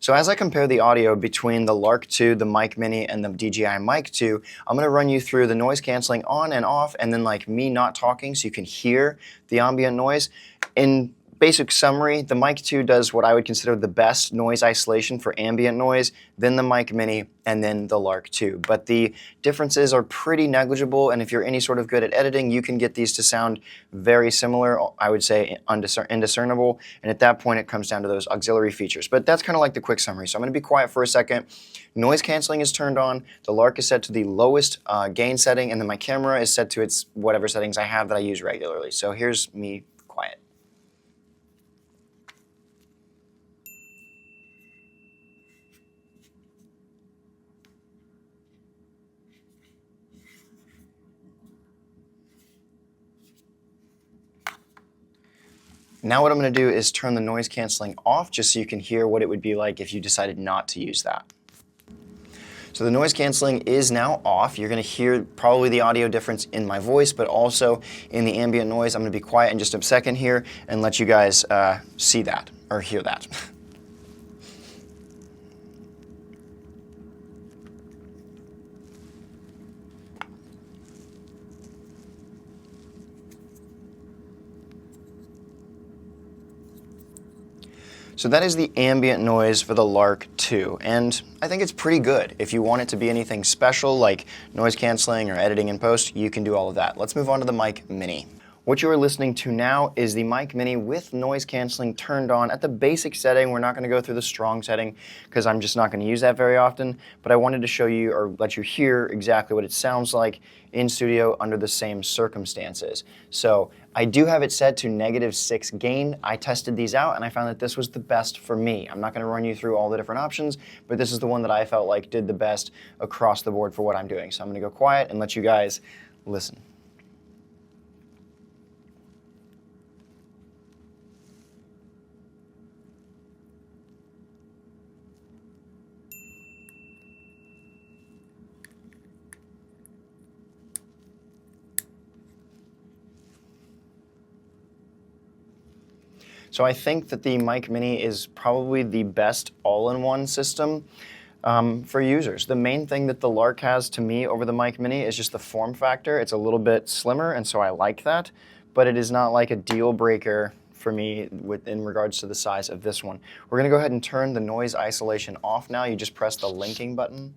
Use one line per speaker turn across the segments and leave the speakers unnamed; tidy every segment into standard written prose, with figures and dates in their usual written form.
So as I compare the audio between the Lark 2, the Mic Mini, and the DJI Mic 2, I'm going to run you through the noise canceling on and off, and then like me not talking so you can hear the ambient noise. In basic summary, the Mic 2 does what I would consider the best noise isolation for ambient noise, then the Mic Mini, and then the Lark 2. But the differences are pretty negligible, and if you're any sort of good at editing, you can get these to sound very similar, I would say indiscernible, and at that point it comes down to those auxiliary features. But that's kind of like the quick summary, so I'm going to be quiet for a second. Noise canceling is turned on, the Lark is set to the lowest gain setting, and then my camera is set to its whatever settings I have that I use regularly. So here's me quiet. Now what I'm going to do is turn the noise canceling off just so you can hear what it would be like if you decided not to use that. So the noise canceling is now off. You're going to hear probably the audio difference in my voice, but also in the ambient noise. I'm going to be quiet in just a second here and let you guys see that or hear that. So that is the ambient noise for the Lark 2, and I think it's pretty good. If you want it to be anything special like noise canceling or editing in post, you can do all of that. Let's move on to the Mic Mini. What you are listening to now is the Mic Mini with noise canceling turned on at the basic setting. We're not going to go through the strong setting because I'm just not going to use that very often, but I wanted to show you or let you hear exactly what it sounds like in studio under the same circumstances. So I do have it set to -6 gain. I tested these out and I found that this was the best for me. I'm not going to run you through all the different options, but this is the one that I felt like did the best across the board for what I'm doing. So I'm going to go quiet and let you guys listen. So I think that the Mic Mini is probably the best all-in-one system for users. The main thing that the Lark has to me over the Mic Mini is just the form factor. It's a little bit slimmer, and so I like that, but it is not like a deal breaker for me in regards to the size of this one. We're going to go ahead and turn the noise isolation off now. You just press the linking button,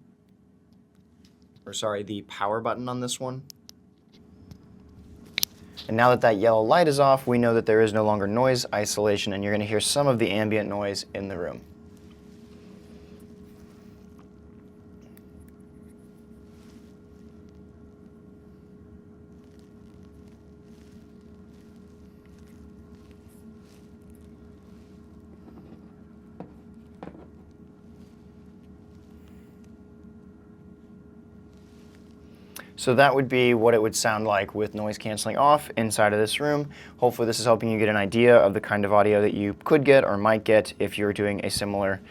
or sorry, the power button on this one. And now that that yellow light is off, we know that there is no longer noise isolation, and you're going to hear some of the ambient noise in the room. So that would be what it would sound like with noise canceling off inside of this room. Hopefully this is helping you get an idea of the kind of audio that you could get or might get if you're doing a similar,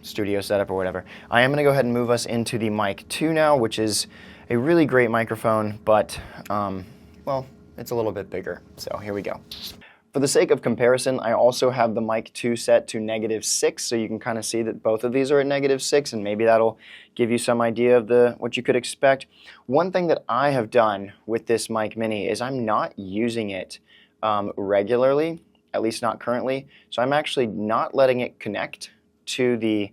studio setup or whatever. I am going to go ahead and move us into the Mic 2 now, which is a really great microphone, but, well, it's a little bit bigger. So here we go. For the sake of comparison, I also have the Mic 2 set to -6, so you can kind of see that both of these are at -6, and maybe that'll give you some idea of what you could expect. One thing that I have done with this Mic Mini is I'm not using it regularly, at least not currently, so I'm actually not letting it connect to the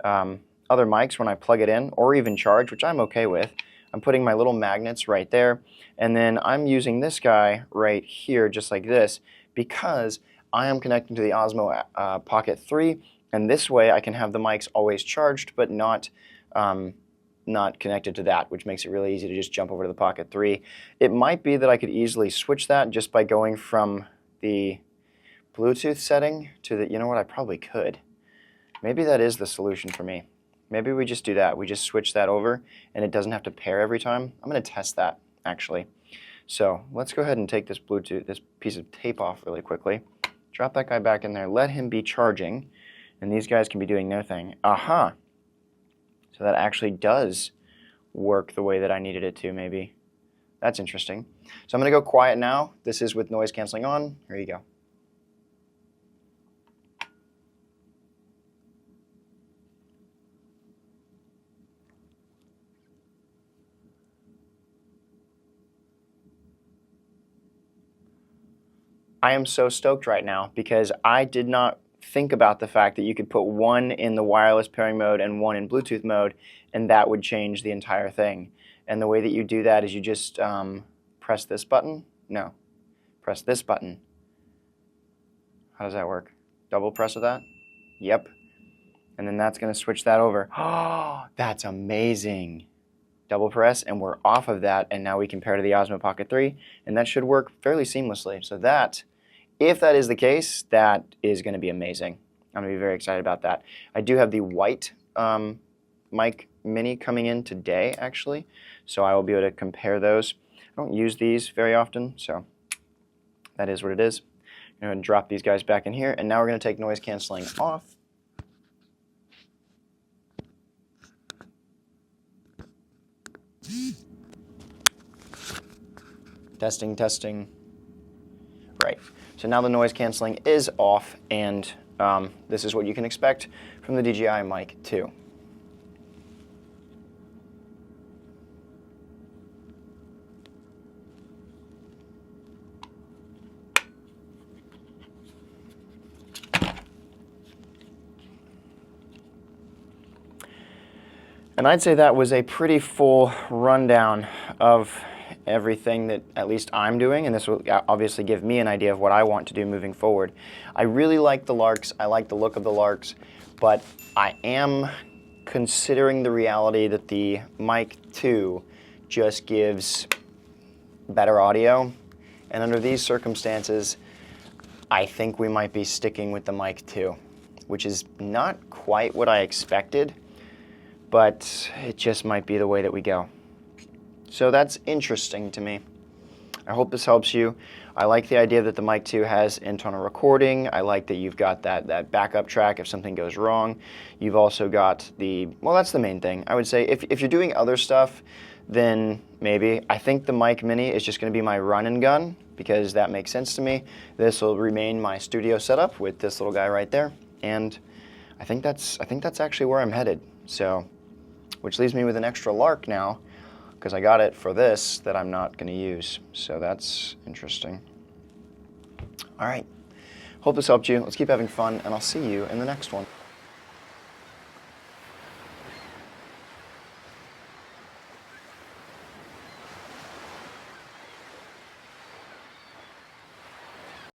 other mics when I plug it in, or even charge, which I'm okay with. I'm putting my little magnets right there, and then I'm using this guy right here, just like this, because I am connecting to the Osmo Pocket 3, and this way I can have the mics always charged, but not connected to that, which makes it really easy to just jump over to the Pocket 3. It might be that I could easily switch that just by going from the Bluetooth setting to the, I probably could. Maybe that is the solution for me. Maybe we just do that. We just switch that over, and it doesn't have to pair every time. I'm going to test that, actually. So let's go ahead and take this piece of tape off really quickly. Drop that guy back in there. Let him be charging, and these guys can be doing their thing. Aha! So that actually does work the way that I needed it to, maybe. That's interesting. So I'm going to go quiet now. This is with noise canceling on. Here you go. I am so stoked right now because I did not think about the fact that you could put one in the wireless pairing mode and one in Bluetooth mode, and that would change the entire thing. And the way that you do that is you just press this button. No, press this button. How does that work? Double press of that? Yep. And then that's going to switch that over. Oh, that's amazing. Double press, and we're off of that, and now we can pair to the Osmo Pocket 3, and that should work fairly seamlessly. So that, if that is the case, that is going to be amazing. I'm going to be very excited about that. I do have the white mic mini coming in today, actually, so I will be able to compare those. I don't use these very often, so that is what it is. I'm going to drop these guys back in here, and now we're going to take noise canceling off. Testing, testing. Right, so now the noise canceling is off, and this is what you can expect from the DJI Mic 2. And I'd say that was a pretty full rundown of everything that at least I'm doing, and this will obviously give me an idea of what I want to do moving forward. I really like the Larks, I like the look of the Larks, but I am considering the reality that the Mic 2 just gives better audio, and under these circumstances, I think we might be sticking with the Mic 2, which is not quite what I expected, but it just might be the way that we go. So that's interesting to me. I hope this helps you. I like the idea that the Mic 2 has internal recording. I like that you've got that backup track if something goes wrong. You've also got the, well, that's the main thing. I would say if you're doing other stuff, then maybe. I think the Mic Mini is just going to be my run and gun because that makes sense to me. This will remain my studio setup with this little guy right there, and I think that's actually where I'm headed. So, which leaves me with an extra Lark now, because I got it for this that I'm not going to use. So that's interesting. All right. Hope this helped you. Let's keep having fun, and I'll see you in the next one.